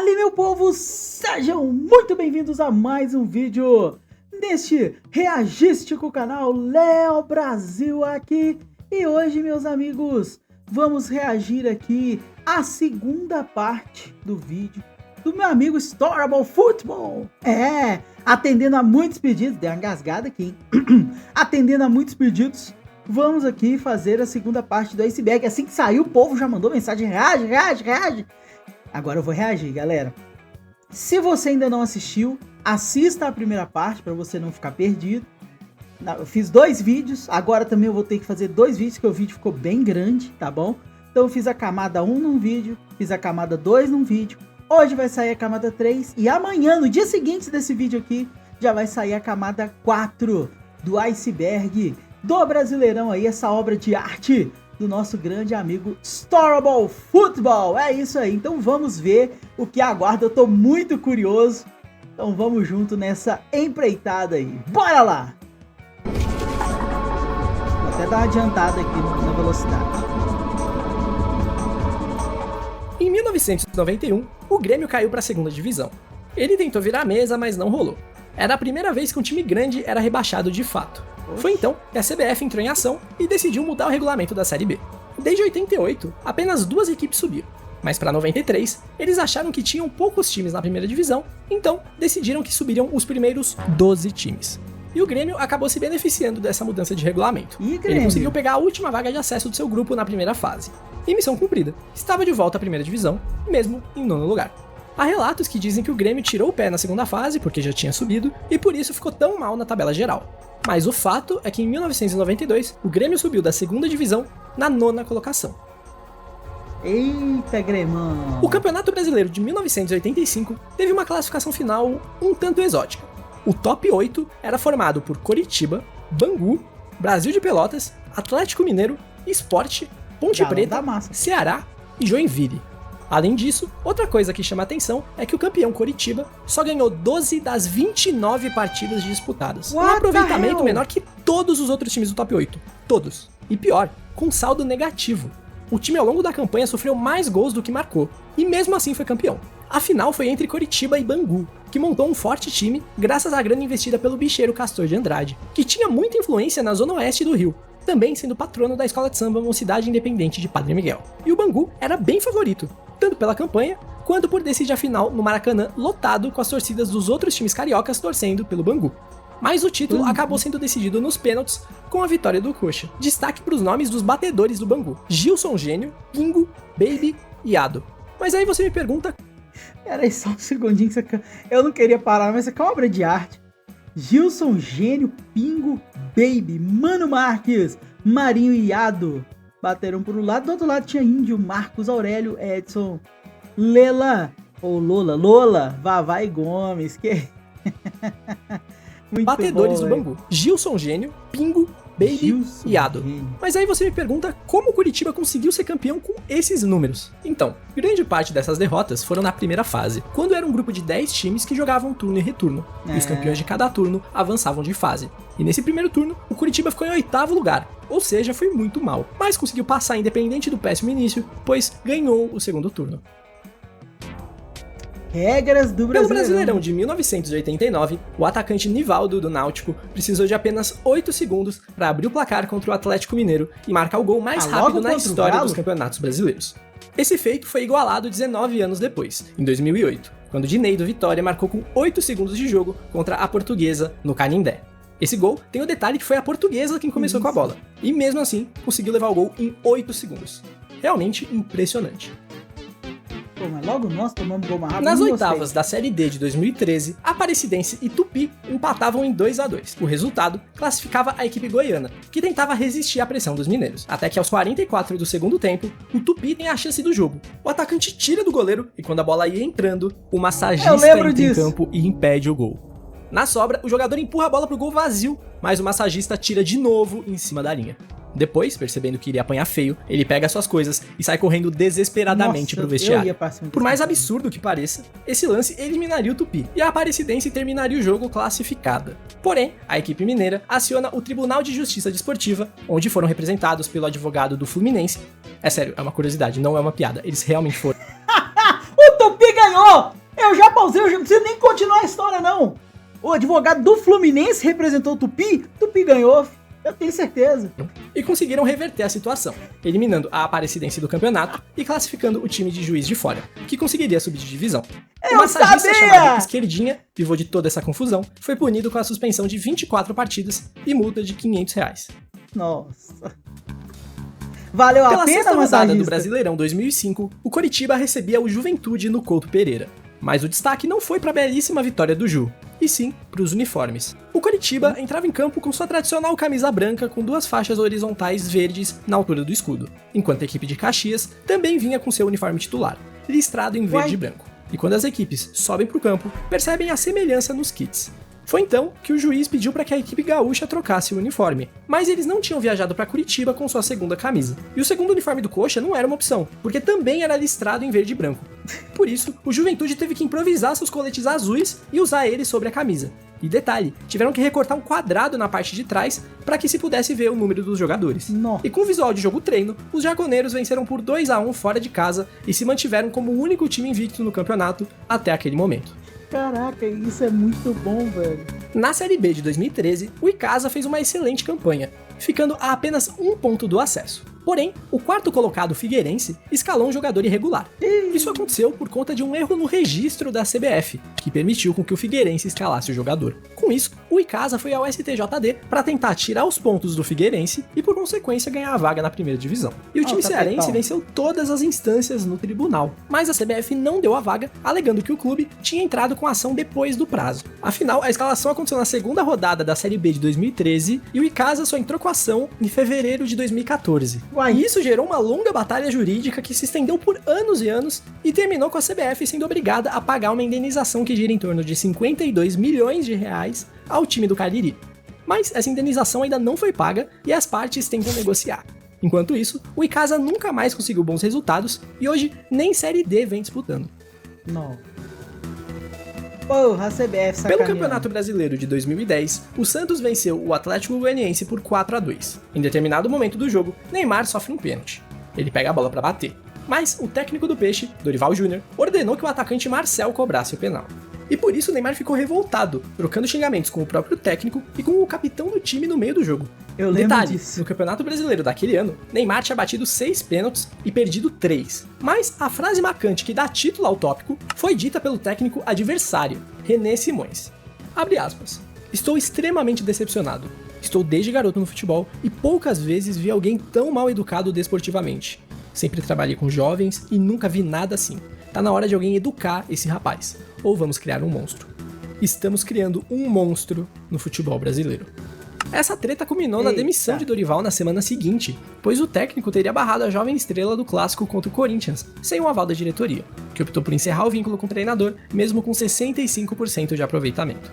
Dali, meu povo, sejam muito bem-vindos a mais um vídeo neste reagístico canal Léo Brasil aqui. E hoje, meus amigos, vamos reagir aqui à segunda parte do vídeo do meu amigo Storable Football. Atendendo a muitos pedidos, deu uma engasgada aqui, hein? Atendendo a muitos pedidos, vamos aqui fazer a segunda parte do Iceberg. Assim que saiu, o povo já mandou mensagem, reage. Agora eu vou reagir, galera. Se você ainda não assistiu, assista a primeira parte para você não ficar perdido. Eu fiz 2 vídeos, agora também eu vou ter que fazer 2 vídeos, porque o vídeo ficou bem grande, tá bom? Então eu fiz a camada 1 num vídeo, fiz a camada 2 num vídeo. Hoje vai sair a camada 3 e amanhã, no dia seguinte desse vídeo aqui, já vai sair a camada 4 do Iceberg, do Brasileirão aí, essa obra de arte do nosso grande amigo Storable Football. É isso aí, então vamos ver o que aguarda, eu tô muito curioso. Então vamos junto nessa empreitada aí, bora lá! Vou até dar uma adiantada aqui na velocidade. Em 1991, o Grêmio caiu para a segunda divisão. Ele tentou virar a mesa, mas não rolou. Era a primeira vez que um time grande era rebaixado de fato. Foi então que a CBF entrou em ação e decidiu mudar o regulamento da Série B. Desde 88, apenas 2 equipes subiram. Mas para 93, eles acharam que tinham poucos times na primeira divisão, então decidiram que subiriam os primeiros 12 times. E o Grêmio acabou se beneficiando dessa mudança de regulamento. Ele conseguiu pegar a última vaga de acesso do seu grupo na primeira fase. E missão cumprida. Estava de volta à primeira divisão, mesmo em 9º lugar. Há relatos que dizem que o Grêmio tirou o pé na segunda fase, porque já tinha subido, e por isso ficou tão mal na tabela geral. Mas o fato é que em 1992, o Grêmio subiu da segunda divisão na 9ª colocação. Eita, Grêmio! O Campeonato Brasileiro de 1985 teve uma classificação final um tanto exótica. O top 8 era formado por Coritiba, Bangu, Brasil de Pelotas, Atlético Mineiro, Sport, Ponte Preta, Ceará e Joinville. Além disso, outra coisa que chama a atenção é que o campeão Coritiba só ganhou 12 das 29 partidas disputadas. Um aproveitamento menor que todos os outros times do top 8. Todos. E pior, com saldo negativo. O time ao longo da campanha sofreu mais gols do que marcou, e mesmo assim foi campeão. A final foi entre Coritiba e Bangu, que montou um forte time graças à grana investida pelo bicheiro Castor de Andrade, que tinha muita influência na zona oeste do Rio, também sendo patrono da escola de samba Mocidade Independente de Padre Miguel. E o Bangu era bem favorito, tanto pela campanha, quanto por decidir a final no Maracanã lotado com as torcidas dos outros times cariocas torcendo pelo Bangu. Mas o título acabou sendo decidido nos pênaltis com a vitória do Coxa. Destaque para os nomes dos batedores do Bangu: Gilson Gênio, Pingo, Baby e Ado. Mas aí você me pergunta... Peraí só um segundinho, eu não queria parar, mas isso aqui é uma obra de arte. Gilson Gênio, Pingo, Baby, Mano Marques, Marinho e Ado bateram por um lado, do outro lado tinha Índio, Marcos Aurélio, Edson, Lela, ou Lola, Vavá e Gomes, que... Batedores do Bangu: Gilson Gênio, Pingo, Baby e Ado. Mas aí você me pergunta como o Coritiba conseguiu ser campeão com esses números. Então, grande parte dessas derrotas foram na primeira fase, quando era um grupo de 10 times que jogavam turno e retorno, e os campeões de cada turno avançavam de fase. E nesse primeiro turno, o Coritiba ficou em 8º lugar, ou seja, foi muito mal, mas conseguiu passar independente do péssimo início, pois ganhou o segundo turno. Regras do Brasileirão. Pelo Brasileirão de 1989, o atacante Nivaldo do Náutico precisou de apenas 8 segundos para abrir o placar contra o Atlético Mineiro e marcar o gol mais rápido na história dos campeonatos brasileiros. Esse feito foi igualado 19 anos depois, em 2008, quando Dinei do Vitória marcou com 8 segundos de jogo contra a Portuguesa no Canindé. Esse gol tem o detalhe que foi a Portuguesa quem começou com a bola, e mesmo assim conseguiu levar o gol em 8 segundos. Realmente impressionante. Pô, mas logo nós tomamos gol mais rápido. Nas oitavas da Série D de 2013, Aparecidense e Tupi empatavam em 2-2. O resultado classificava a equipe goiana, que tentava resistir à pressão dos mineiros. Até que aos 44 do segundo tempo, o Tupi tem a chance do jogo. O atacante tira do goleiro e quando a bola ia entrando, o massagista entra em campo e impede o gol. Na sobra, o jogador empurra a bola pro gol vazio, mas o massagista tira de novo em cima da linha. Depois, percebendo que iria apanhar feio, ele pega suas coisas e sai correndo desesperadamente pro vestiário. Por mais absurdo que pareça, esse lance eliminaria o Tupi e a Aparecidense terminaria o jogo classificada. Porém, a equipe mineira aciona o Tribunal de Justiça Desportiva, onde foram representados pelo advogado do Fluminense. É sério, é uma curiosidade, não é uma piada, eles realmente foram. O Tupi ganhou! Rabalzinho, eu não preciso nem continuar a história, não. O advogado do Fluminense representou o Tupi ganhou, eu tenho certeza. E conseguiram reverter a situação, eliminando a Aparecidense do campeonato e classificando o time de Juiz de Fora, que conseguiria subir de divisão. O massagista chamado Esquerdinha, pivô de toda essa confusão, foi punido com a suspensão de 24 partidas e multa de R$500. Nossa. Valeu a pena, Pela sexta rodada massagista? do Brasileirão 2005, o Coritiba recebia o Juventude no Couto Pereira. Mas o destaque não foi para a belíssima vitória do Ju, e sim para os uniformes. O Coritiba entrava em campo com sua tradicional camisa branca com 2 faixas horizontais verdes na altura do escudo, enquanto a equipe de Caxias também vinha com seu uniforme titular, listrado em verde e branco. E quando as equipes sobem para o campo, percebem a semelhança nos kits. Foi então que o juiz pediu para que a equipe gaúcha trocasse o uniforme, mas eles não tinham viajado para Curitiba com sua segunda camisa. E o segundo uniforme do Coxa não era uma opção, porque também era listrado em verde e branco. Por isso, o Juventude teve que improvisar seus coletes azuis e usar eles sobre a camisa. E detalhe, tiveram que recortar um quadrado na parte de trás para que se pudesse ver o número dos jogadores. Nossa. E com o visual de jogo treino, os Jaconeiros venceram por 2-1 fora de casa e se mantiveram como o único time invicto no campeonato até aquele momento. Caraca, isso é muito bom, velho. Na Série B de 2013, o Icasa fez uma excelente campanha, ficando a apenas 1 ponto do acesso. Porém, o quarto colocado Figueirense escalou um jogador irregular. Isso aconteceu por conta de um erro no registro da CBF, que permitiu com que o Figueirense escalasse o jogador. Com isso, o Icasa foi ao STJD para tentar tirar os pontos do Figueirense e, por consequência, ganhar a vaga na primeira divisão. E o time cearense venceu todas as instâncias no tribunal, mas a CBF não deu a vaga, alegando que o clube tinha entrado com a ação depois do prazo. Afinal, a escalação aconteceu na segunda rodada da Série B de 2013 e o Icasa só entrou com a ação em fevereiro de 2014. E isso gerou uma longa batalha jurídica que se estendeu por anos e anos e terminou com a CBF sendo obrigada a pagar uma indenização que gira em torno de 52 milhões de reais ao time do Cariri. Mas essa indenização ainda não foi paga e as partes tentam negociar. Enquanto isso, o Icasa nunca mais conseguiu bons resultados e hoje nem Série D vem disputando. Não. Porra, a CBF sacaneando. Pelo Campeonato Brasileiro de 2010, o Santos venceu o Atlético Goianiense por 4-2. Em determinado momento do jogo, Neymar sofre um pênalti. Ele pega a bola para bater. Mas o técnico do Peixe, Dorival Júnior, ordenou que o atacante Marcel cobrasse o penal. E por isso Neymar ficou revoltado, trocando xingamentos com o próprio técnico e com o capitão do time no meio do jogo. Eu lembro Detalhe, disso. no Campeonato Brasileiro daquele ano, Neymar tinha batido 6 pênaltis e perdido 3. Mas a frase marcante que dá título ao tópico foi dita pelo técnico adversário, René Simões. Abre aspas. Estou extremamente decepcionado. Estou desde garoto no futebol e poucas vezes vi alguém tão mal educado desportivamente. Sempre trabalhei com jovens e nunca vi nada assim. Tá na hora de alguém educar esse rapaz. Ou vamos criar um monstro. Estamos criando um monstro no futebol brasileiro. Essa treta culminou na demissão de Dorival na semana seguinte, pois o técnico teria barrado a jovem estrela do clássico contra o Corinthians, sem o aval da diretoria, que optou por encerrar o vínculo com o treinador, mesmo com 65% de aproveitamento.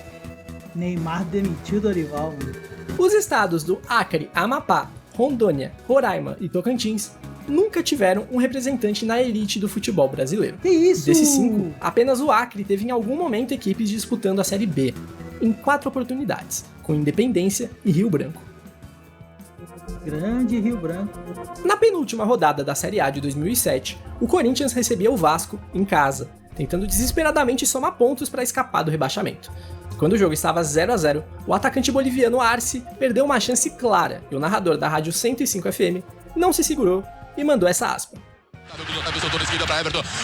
Neymar demitiu Dorival, mano. Os estados do Acre, Amapá, Rondônia, Roraima e Tocantins nunca tiveram um representante na elite do futebol brasileiro. Que isso? Desses 5, apenas o Acre teve em algum momento equipes disputando a Série B, em 4 oportunidades, com Independência e Rio Branco. Grande Rio Branco. Na penúltima rodada da Série A de 2007, o Corinthians recebia o Vasco em casa, tentando desesperadamente somar pontos para escapar do rebaixamento. Quando o jogo estava 0-0, o atacante boliviano Arce perdeu uma chance clara e o narrador da Rádio 105 FM não se segurou e mandou essa aspa.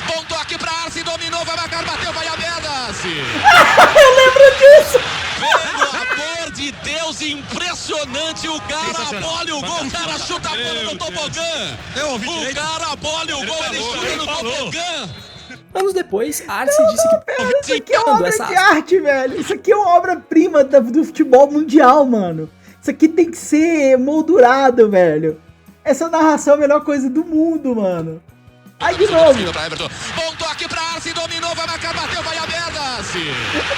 Bom toque pra Arce, dominou, vai marcar, bateu, vai a merda, Arce! Eu lembro disso! Pelo amor de Deus, impressionante, o cara abole o gol, o cara chuta a bola no tobogã! O cara abole o gol, ele chuta no tobogã! Anos depois, Arce disse que... Isso aqui é uma obra de arte, velho. Isso aqui é uma obra-prima do futebol mundial, mano. Isso aqui tem que ser moldurado, velho. Essa narração é a melhor coisa do mundo, mano. Aí de novo. Bom toque pra Arce, dominou, vai marcar, bateu, vai a merda, Arce!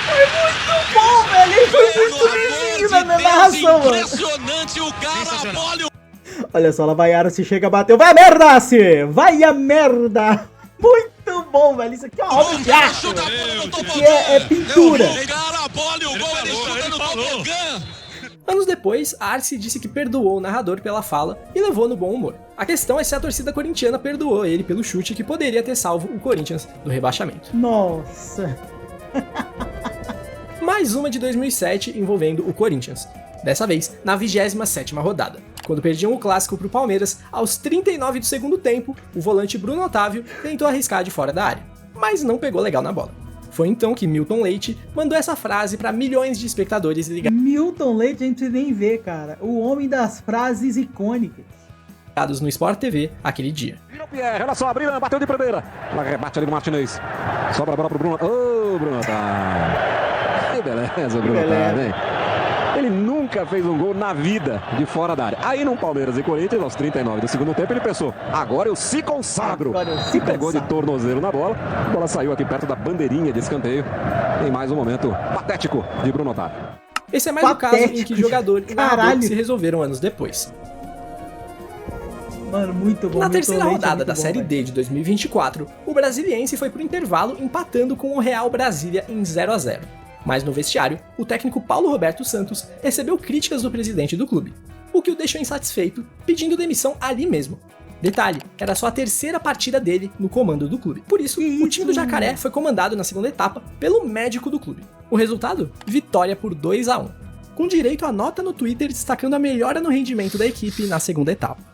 Foi muito bom, velho. Ele foi muito lisinho na narração, mano. Impressionante, o cara abole o... Olha só, lá vai Arce, chega, bateu, vai a merda, Arce! Vai a merda! Muito bom, velho. Isso aqui é uma obra de arte. Isso aqui é pintura. O cara abole o gol, ele chuta no tobogã! Anos depois, Arce disse que perdoou o narrador pela fala e levou no bom humor. A questão é se a torcida corintiana perdoou ele pelo chute que poderia ter salvo o Corinthians do rebaixamento. Nossa. Mais uma de 2007 envolvendo o Corinthians. Dessa vez, na 27ª rodada. Quando perdiam o clássico pro Palmeiras, aos 39 do segundo tempo, o volante Bruno Otávio tentou arriscar de fora da área, mas não pegou legal na bola. Foi então que Milton Leite mandou essa frase para milhões de espectadores ligados. Milton Leite a gente precisa nem ver, cara. O homem das frases icônicas. No Sport TV aquele dia. Virou Pierre, olha só, abriu, bateu de primeira. Ela rebate ali no Martinez. Sobra a bola pro Bruno. Ô, Bruno Otávio. Que beleza, Bruno Otávio, hein? Ele nunca fez um gol na vida de fora da área. Aí no Palmeiras e Corinthians, aos 39 do segundo tempo, ele pensou, agora eu se consagro. E pegou de tornozelo na bola. A bola saiu aqui perto da bandeirinha de escanteio. Em mais um momento patético de Bruno Otávio. Esse é mais um caso em que jogador e narrador se resolveram anos depois. Mano, muito bom. Na terceira rodada da Série D de 2024, o Brasiliense foi pro intervalo empatando com o Real Brasília em 0-0. Mas no vestiário, o técnico Paulo Roberto Santos recebeu críticas do presidente do clube, o que o deixou insatisfeito, pedindo demissão ali mesmo. Detalhe, era só a terceira partida dele no comando do clube. Por isso, o time do Jacaré foi comandado na segunda etapa pelo médico do clube. O resultado? Vitória por 2-1, com direito a nota no Twitter destacando a melhora no rendimento da equipe na segunda etapa.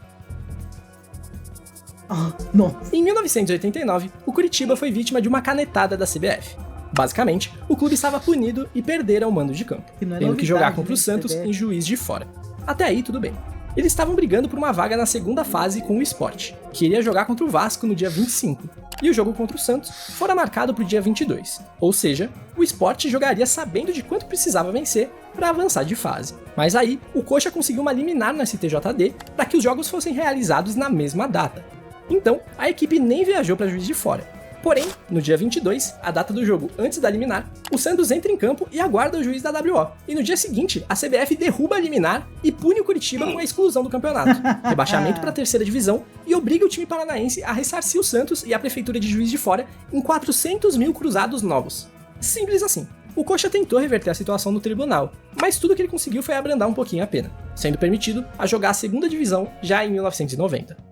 Em 1989, o Curitiba foi vítima de uma canetada da CBF. Basicamente, o clube estava punido e perdera o mando de campo, tendo que jogar contra o Santos em Juiz de Fora. Até aí, tudo bem. Eles estavam brigando por uma vaga na segunda fase com o Sport, que iria jogar contra o Vasco no dia 25, e o jogo contra o Santos fora marcado para o dia 22, ou seja, o Sport jogaria sabendo de quanto precisava vencer para avançar de fase. Mas aí, o Coxa conseguiu uma liminar no STJD para que os jogos fossem realizados na mesma data. Então, a equipe nem viajou para Juiz de Fora. Porém, no dia 22, a data do jogo antes da liminar, o Santos entra em campo e aguarda o juiz da WO. E no dia seguinte, a CBF derruba a liminar e pune o Curitiba com a exclusão do campeonato, rebaixamento para a terceira divisão e obriga o time paranaense a ressarcir o Santos e a prefeitura de Juiz de Fora em 400 mil cruzados novos. Simples assim. O Coxa tentou reverter a situação no tribunal, mas tudo que ele conseguiu foi abrandar um pouquinho a pena, sendo permitido a jogar a segunda divisão já em 1990.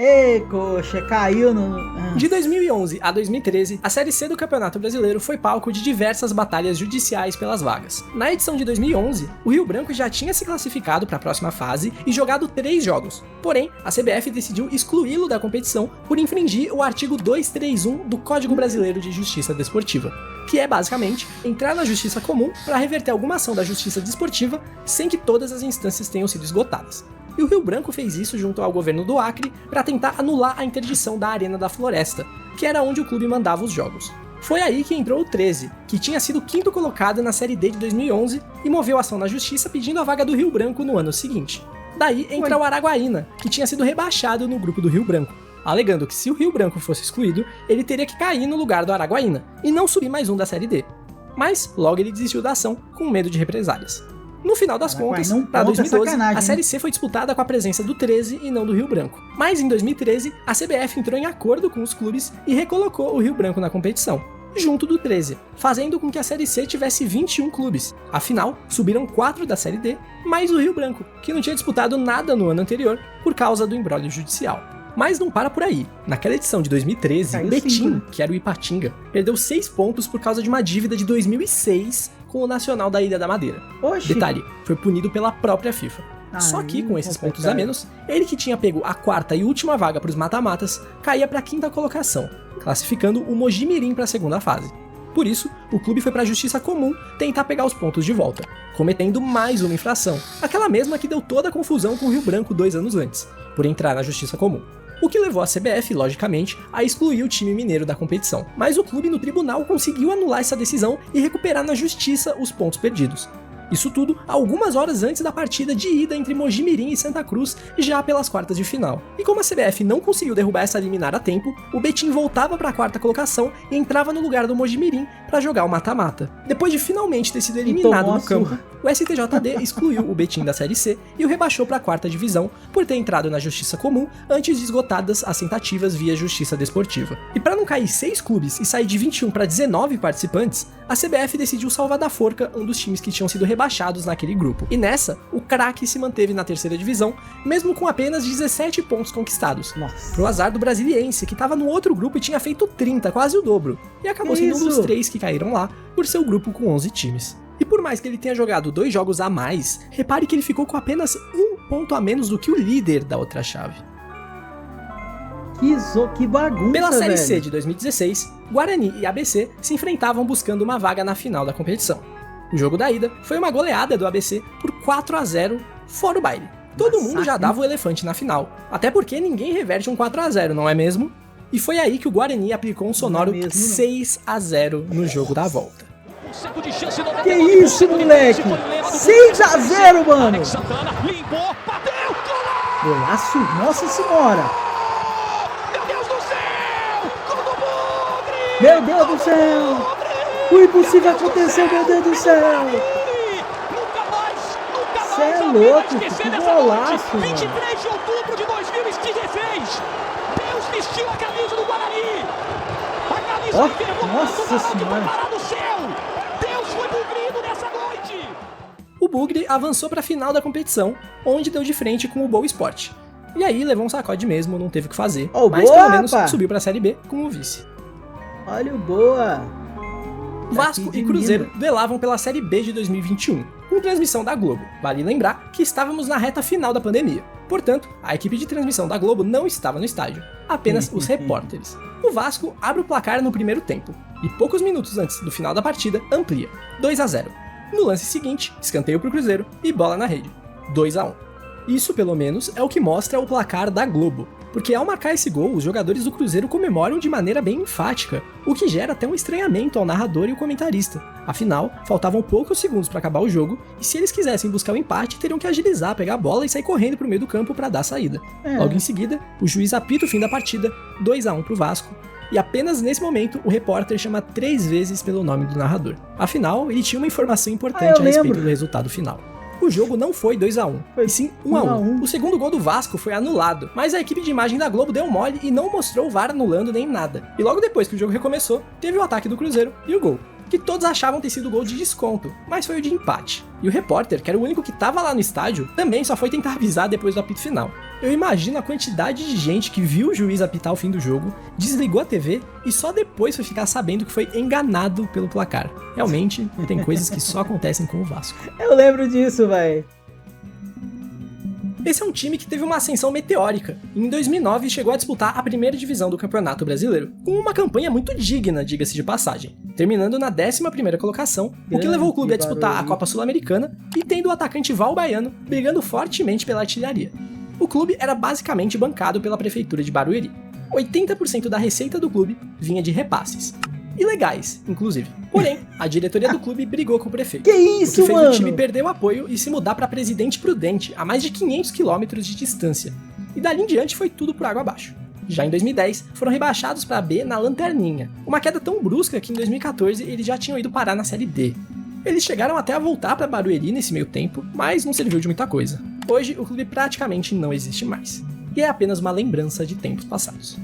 Ei, Coxa, caiu no... De 2011 a 2013, a Série C do Campeonato Brasileiro foi palco de diversas batalhas judiciais pelas vagas. Na edição de 2011, o Rio Branco já tinha se classificado para a próxima fase e jogado 3 jogos. Porém, a CBF decidiu excluí-lo da competição por infringir o artigo 231 do Código Brasileiro de Justiça Desportiva, que é basicamente entrar na justiça comum para reverter alguma ação da justiça desportiva sem que todas as instâncias tenham sido esgotadas. E o Rio Branco fez isso junto ao governo do Acre para tentar anular a interdição da Arena da Floresta, que era onde o clube mandava os jogos. Foi aí que entrou o 13, que tinha sido 5º colocado na Série D de 2011 e moveu ação na justiça pedindo a vaga do Rio Branco no ano seguinte. Daí entra o Araguaína, que tinha sido rebaixado no grupo do Rio Branco, alegando que se o Rio Branco fosse excluído, ele teria que cair no lugar do Araguaína e não subir mais um da Série D. Mas logo ele desistiu da ação com medo de represálias. No final das contas, para 2012, a Série C foi disputada com a presença do 13 e não do Rio Branco. Mas em 2013, a CBF entrou em acordo com os clubes e recolocou o Rio Branco na competição, junto do 13, fazendo com que a Série C tivesse 21 clubes. Afinal, subiram 4 da Série D, mais o Rio Branco, que não tinha disputado nada no ano anterior por causa do imbróglio judicial. Mas não para por aí. Naquela edição de 2013, o Betim, que era o Ipatinga, perdeu 6 pontos por causa de uma dívida de 2006 com o Nacional da Ilha da Madeira. Oxi. Detalhe, foi punido pela própria FIFA. Só que, com esses pontos a menos, ele que tinha pego a 4ª e última vaga para os mata-matas, caía para a 5ª colocação, classificando o Mojimirim para a segunda fase. Por isso, o clube foi para a Justiça Comum tentar pegar os pontos de volta, cometendo mais uma infração, aquela mesma que deu toda a confusão com o Rio Branco 2 anos antes, por entrar na Justiça Comum. O que levou a CBF, logicamente, a excluir o time mineiro da competição. Mas o clube no tribunal conseguiu anular essa decisão e recuperar na justiça os pontos perdidos. Isso tudo algumas horas antes da partida de ida entre Mojimirim e Santa Cruz, já pelas quartas de final. E como a CBF não conseguiu derrubar essa liminar a tempo, o Betim voltava para a 4ª colocação e entrava no lugar do Mojimirim para jogar o mata-mata. Depois de finalmente ter sido eliminado no campo, o STJD excluiu o Betim da Série C e o rebaixou para a 4ª divisão por ter entrado na Justiça Comum antes de esgotadas as tentativas via Justiça Desportiva. E para não cair 6 clubes e sair de 21 para 19 participantes, a CBF decidiu salvar da forca um dos times que tinham sido rebaixados naquele grupo. E nessa, o Craque se manteve na 3ª divisão, mesmo com apenas 17 pontos conquistados. Nossa. Pro azar do Brasiliense, que estava no outro grupo e tinha feito 30, quase o dobro. E acabou sendo um dos 3 que caíram lá, por seu grupo com 11 times. E por mais que ele tenha jogado 2 jogos a mais, repare que ele ficou com apenas 1 ponto a menos do que o líder da outra chave. Que bagunça, Pela Série velho. C de 2016, Guarani e ABC se enfrentavam buscando uma vaga na final da competição. O jogo da ida foi uma goleada do ABC por 4-0, fora o baile. Todo mundo já dava o elefante na final, até porque ninguém reverte um 4-0, não é mesmo? E foi aí que o Guarani aplicou um sonoro 6-0 no jogo da volta. Que isso, moleque? 6-0, mano! Golaço, nossa senhora! Meu Deus do céu! O impossível aconteceu, meu Deus do céu! Você é louco, que golaço, mano! 23 de outubro de 2016, Deus vestiu a camisa do Guarani! A camisa Oh, nossa senhora! no céu! Deus foi bugrido nessa noite! O Bugre avançou para a final da competição, onde deu de frente com o Boa Esporte. E aí levou um sacode mesmo, não teve o que fazer, mas boa, pelo menos rapaz. subiu para a Série B como vice. Olha o boa! Vasco e Cruzeiro duelavam pela Série B de 2021, com transmissão da Globo. Vale lembrar que estávamos na reta final da pandemia. Portanto, a equipe de transmissão da Globo não estava no estádio, apenas os repórteres. O Vasco abre o placar no primeiro tempo, e poucos minutos antes do final da partida, amplia, 2-0. No lance seguinte, escanteio para o Cruzeiro e bola na rede, 2-1. Isso, pelo menos, é o que mostra o placar da Globo, porque ao marcar esse gol, os jogadores do Cruzeiro comemoram de maneira bem enfática, o que gera até um estranhamento ao narrador e o comentarista. Afinal, faltavam poucos segundos para acabar o jogo, e se eles quisessem buscar o empate, teriam que agilizar, pegar a bola e sair correndo pro meio do campo para dar a saída. Logo em seguida, o juiz apita o fim da partida, 2-1 pro Vasco, e apenas nesse momento o repórter chama 3 vezes pelo nome do narrador. Afinal, ele tinha uma informação importante a respeito do resultado final. O jogo não foi 2-1, e sim 1-1. O segundo gol do Vasco foi anulado, mas a equipe de imagem da Globo deu mole e não mostrou o VAR anulando nem nada. E logo depois que o jogo recomeçou, teve o ataque do Cruzeiro e o gol, que todos achavam ter sido gol de desconto, mas foi o de empate. E o repórter, que era o único que estava lá no estádio, também só foi tentar avisar depois do apito final. Eu imagino a quantidade de gente que viu o juiz apitar o fim do jogo, desligou a TV e só depois foi ficar sabendo que foi enganado pelo placar. Realmente, tem coisas que só acontecem com o Vasco. Eu lembro disso, velho. Esse é um time que teve uma ascensão meteórica e em 2009 chegou a disputar a 1ª divisão do Campeonato Brasileiro, com uma campanha muito digna, diga-se de passagem, terminando na 11ª colocação, o que levou o clube a disputar a Copa Sul-Americana e tendo o atacante Val Baiano brigando fortemente pela artilharia. O clube era basicamente bancado pela prefeitura de Barueri. 80% da receita do clube vinha de repasses. Ilegais, inclusive. Porém, a diretoria do clube brigou com o prefeito. Que isso, o que fez mano? o time perder o apoio e se mudar para Presidente Prudente, a mais de 500 quilômetros de distância. E dali em diante foi tudo por água abaixo. Já em 2010, foram rebaixados para B na Lanterninha. Uma queda tão brusca que em 2014 eles já tinham ido parar na Série D. Eles chegaram até a voltar para Barueri nesse meio tempo, mas não serviu de muita coisa. Hoje, o clube praticamente não existe mais. E é apenas uma lembrança de tempos passados.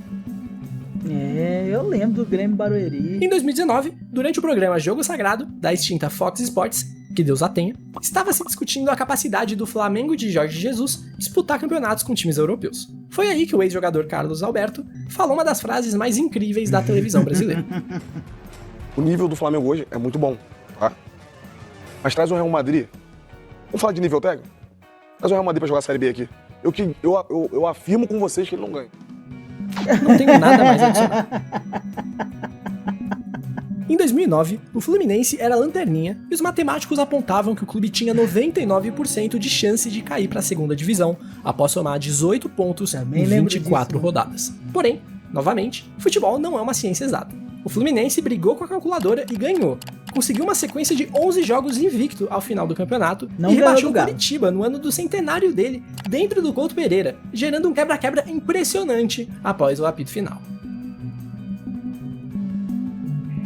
Eu lembro do Grêmio Barueri. Em 2019, durante o programa Jogo Sagrado, da extinta Fox Sports, que Deus a tenha, estava se discutindo a capacidade do Flamengo de Jorge Jesus disputar campeonatos com times europeus. Foi aí que o ex-jogador Carlos Alberto falou uma das frases mais incríveis da televisão brasileira. O nível do Flamengo hoje é muito bom, tá? Mas traz o Real Madrid. Vamos falar de nível técnico? Traz o Real Madrid pra jogar a Série B aqui. Eu afirmo com vocês que ele não ganha. Não tenho nada mais a adicionar. Em 2009, o Fluminense era lanterninha e os matemáticos apontavam que o clube tinha 99% de chance de cair para a 2ª divisão após somar 18 pontos em 24 rodadas. Porém, novamente, futebol não é uma ciência exata. O Fluminense brigou com a calculadora e ganhou. Conseguiu uma sequência de 11 jogos invicto ao final do campeonato e rebaixou o Coritiba no ano do centenário dele, dentro do Couto Pereira, gerando um quebra-quebra impressionante após o apito final.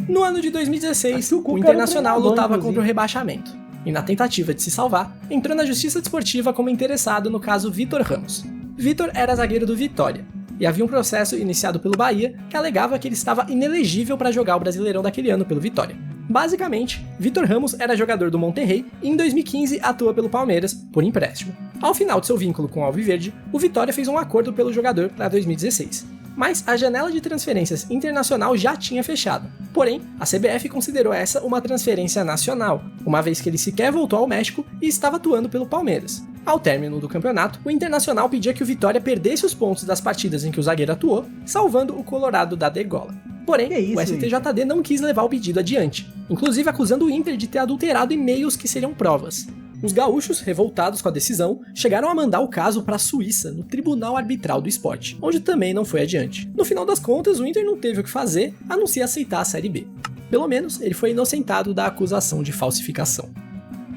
No ano de 2016, o Internacional lutava contra o rebaixamento. e na tentativa de se salvar, entrou na justiça desportiva como interessado no caso Vitor Ramos. Vitor era zagueiro do Vitória, e havia um processo iniciado pelo Bahia que alegava que ele estava inelegível para jogar o Brasileirão daquele ano pelo Vitória. Basicamente, Vitor Ramos era jogador do Monterrey e em 2015 atua pelo Palmeiras por empréstimo. Ao final de seu vínculo com o Alviverde, o Vitória fez um acordo pelo jogador para 2016. Mas a janela de transferências internacional já tinha fechado. Porém, a CBF considerou essa uma transferência nacional, uma vez que ele sequer voltou ao México e estava atuando pelo Palmeiras. Ao término do campeonato, o Internacional pedia que o Vitória perdesse os pontos das partidas em que o zagueiro atuou, salvando o Colorado da degola. Porém, o STJD não quis levar o pedido adiante, inclusive acusando o Inter de ter adulterado e-mails que seriam provas. Os gaúchos, revoltados com a decisão, chegaram a mandar o caso para a Suíça, no Tribunal Arbitral do Esporte, onde também não foi adiante. No final das contas, o Inter não teve o que fazer, a não ser aceitar a Série B. Pelo menos, ele foi inocentado da acusação de falsificação.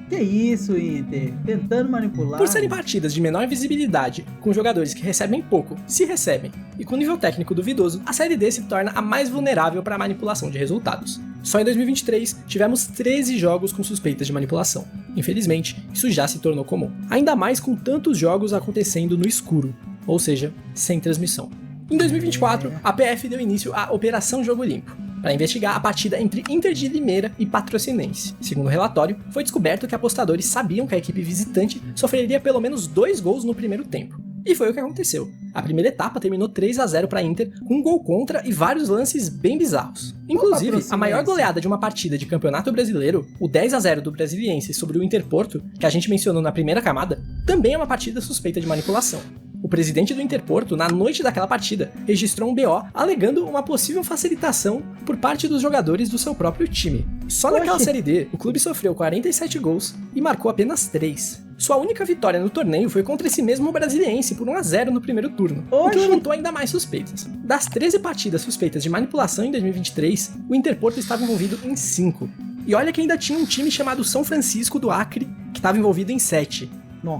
Que isso, Inter? Tentando manipular. Por serem partidas de menor visibilidade, com jogadores que recebem pouco, se recebem, e com nível técnico duvidoso, a Série D se torna a mais vulnerável para a manipulação de resultados. Só em 2023, tivemos 13 jogos com suspeitas de manipulação. Infelizmente, isso já se tornou comum. Ainda mais com tantos jogos acontecendo no escuro, ou seja, sem transmissão. Em 2024, a PF deu início à Operação Jogo Limpo, para investigar a partida entre Inter de Limeira e Patrocinense. Segundo o relatório, foi descoberto que apostadores sabiam que a equipe visitante sofreria pelo menos 2 gols no primeiro tempo. E foi o que aconteceu. A primeira etapa terminou 3-0 para Inter, com um gol contra e vários lances bem bizarros. Inclusive, a maior goleada de uma partida de campeonato brasileiro, o 10-0 do Brasiliense sobre o Inter Porto, que a gente mencionou na primeira camada, também é uma partida suspeita de manipulação. O presidente do Interporto, na noite daquela partida, registrou um BO alegando uma possível facilitação por parte dos jogadores do seu próprio time. Só naquela Série D, o clube sofreu 47 gols e marcou apenas 3. Sua única vitória no torneio foi contra esse mesmo Brasiliense por 1-0 no primeiro turno, o que levantou ainda mais suspeitas. Das 13 partidas suspeitas de manipulação em 2023, o Interporto estava envolvido em 5. E olha que ainda tinha um time chamado São Francisco do Acre, que estava envolvido em 7.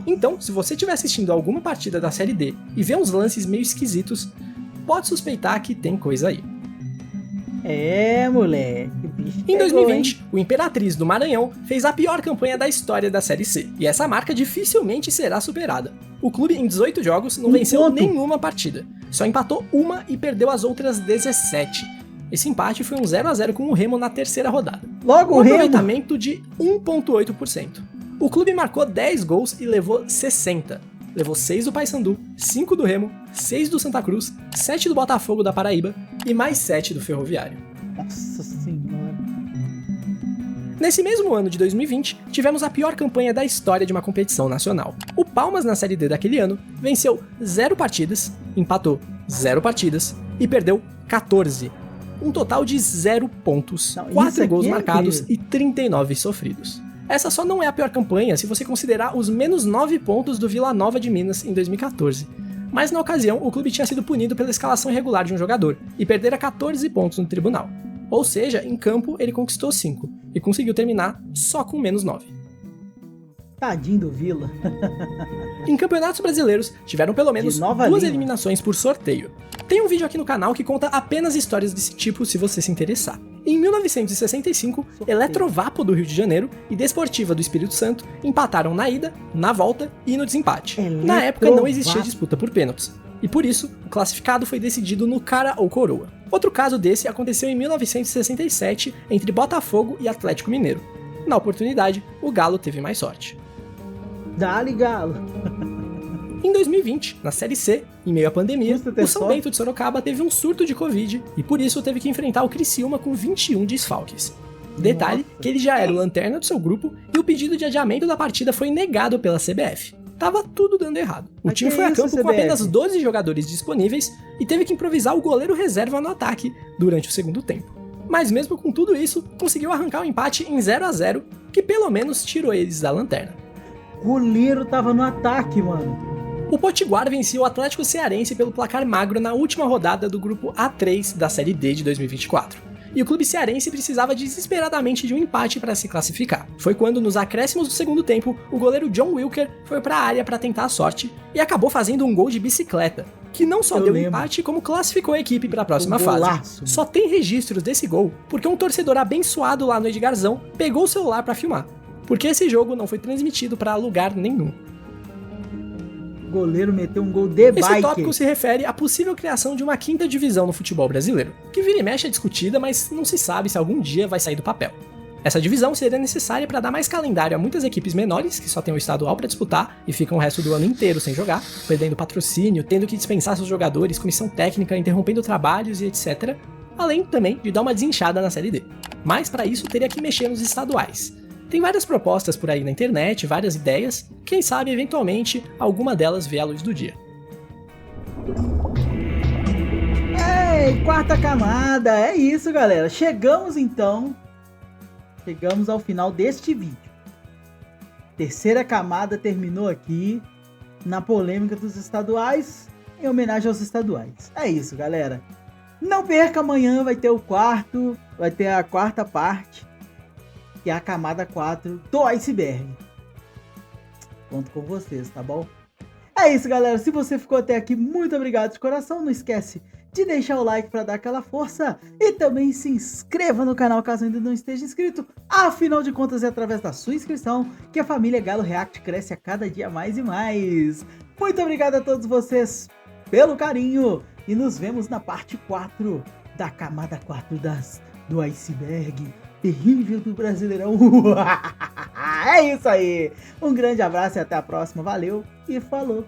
Então, se você estiver assistindo alguma partida da Série D e vê uns lances meio esquisitos, pode suspeitar que tem coisa aí. É, moleque. Em 2020, o Imperatriz do Maranhão fez a pior campanha da história da Série C, e essa marca dificilmente será superada. O clube, em 18 jogos, não venceu nenhuma partida, só empatou uma e perdeu as outras 17. Esse empate foi um 0-0 com o Remo na terceira rodada. Logo o aproveitamento de 1,8%. O clube marcou 10 gols e levou 60. Levou 6 do Paysandu, 5 do Remo, 6 do Santa Cruz, 7 do Botafogo da Paraíba e mais 7 do Ferroviário. Nossa Senhora. Nesse mesmo ano de 2020, tivemos a pior campanha da história de uma competição nacional. O Palmas, na Série D daquele ano, venceu 0 partidas, empatou 0 partidas e perdeu 14. Um total de 0 pontos, 4 gols marcados e 39 sofridos. Essa só não é a pior campanha se você considerar os menos 9 pontos do Vila Nova de Minas em 2014. Mas na ocasião, o clube tinha sido punido pela escalação irregular de um jogador e perdera 14 pontos no tribunal. Ou seja, em campo ele conquistou 5 e conseguiu terminar só com menos 9. Tadinho do Vila. Em campeonatos brasileiros, tiveram pelo menos 2 eliminações por sorteio. Tem um vídeo aqui no canal que conta apenas histórias desse tipo se você se interessar. Em 1965, Eletrovapo do Rio de Janeiro e Desportiva do Espírito Santo empataram na ida, na volta e no desempate. Na época não existia disputa por pênaltis, e por isso o classificado foi decidido no cara ou coroa. Outro caso desse aconteceu em 1967 entre Botafogo e Atlético Mineiro. Na oportunidade, o Galo teve mais sorte. Dá-lhe, Galo! Em 2020, na Série C, em meio à pandemia, o São Bento de Sorocaba teve um surto de Covid e por isso teve que enfrentar o Criciúma com 21 desfalques. Detalhe que ele já era o lanterna do seu grupo e o pedido de adiamento da partida foi negado pela CBF. Tava tudo dando errado. O time foi a campo com apenas 12 jogadores disponíveis e teve que improvisar o goleiro reserva no ataque durante o segundo tempo. Mas mesmo com tudo isso, conseguiu arrancar o empate em 0-0, que pelo menos tirou eles da lanterna. O goleiro tava no ataque, mano. O Potiguar venceu o Atlético Cearense pelo placar magro na última rodada do grupo A3 da Série D de 2024. E o clube cearense precisava desesperadamente de um empate para se classificar. Foi quando, nos acréscimos do segundo tempo, o goleiro John Wilker foi para a área para tentar a sorte e acabou fazendo um gol de bicicleta, que não só deu empate, como classificou a equipe para a próxima fase. Só tem registros desse gol porque um torcedor abençoado lá no Edgarzão pegou o celular para filmar. porque esse jogo não foi transmitido para lugar nenhum. O goleiro meteu um gol de bike. Esse tópico se refere à possível criação de uma quinta divisão no futebol brasileiro, que vira e mexe é discutida, mas não se sabe se algum dia vai sair do papel. Essa divisão seria necessária para dar mais calendário a muitas equipes menores, que só têm o estadual para disputar e ficam o resto do ano inteiro sem jogar, perdendo patrocínio, tendo que dispensar seus jogadores, comissão técnica, interrompendo trabalhos e etc. Além também de dar uma desinchada na Série D. Mas para isso teria que mexer nos estaduais. Tem várias propostas por aí na internet, várias ideias, quem sabe eventualmente alguma delas vê a luz do dia. Ei, quarta camada, é isso galera, chegamos ao final deste vídeo. Terceira camada terminou aqui na polêmica dos estaduais, em homenagem aos estaduais. É isso, galera. Não perca, amanhã vai ter a quarta parte, que é a camada 4 do iceberg. Conto com vocês, tá bom? É isso, galera. Se você ficou até aqui, muito obrigado de coração. Não esquece de deixar o like para dar aquela força e também se inscreva no canal caso ainda não esteja inscrito. Afinal de contas, é através da sua inscrição que a família Galo React cresce a cada dia mais e mais. Muito obrigado a todos vocês pelo carinho e nos vemos na parte 4 da camada 4 do iceberg terrível do Brasileirão. É isso aí. Um grande abraço e até a próxima. Valeu e falou.